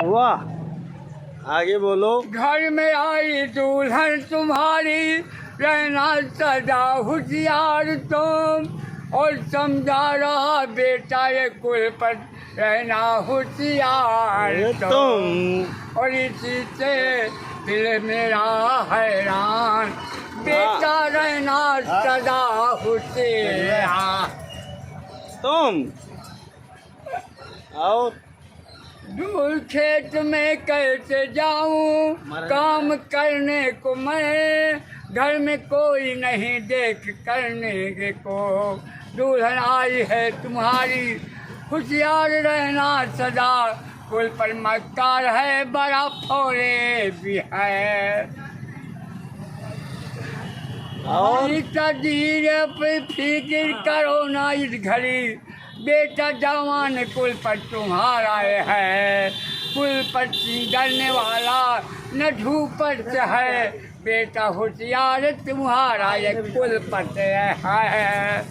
वाह, आगे बोलो। घर में आई दुल्हन तुम्हारी, रहना सदा होशियार तुम, और समझा रहा बेटा ये कुल पर रहना होशियार तुम। और इसी से दिल मेरा हैरान, बेटा रहना सदा होशियार तुम। और दूर खेत में कैसे जाऊं काम करने को मैं, घर में कोई नहीं देख करने को, दुल्हन आई है तुम्हारी, होशियार रहना सदा, कुल पर मक्कार है बड़ा फोड़े भी है। और तकदीर पे फिक्र करो ना इस घड़ी, बेटा जवान कुल पर तुम्हारा है, कुल पर डरने वाला न झूपट है, बेटा होशियार तुम्हारा ये कुल पर है।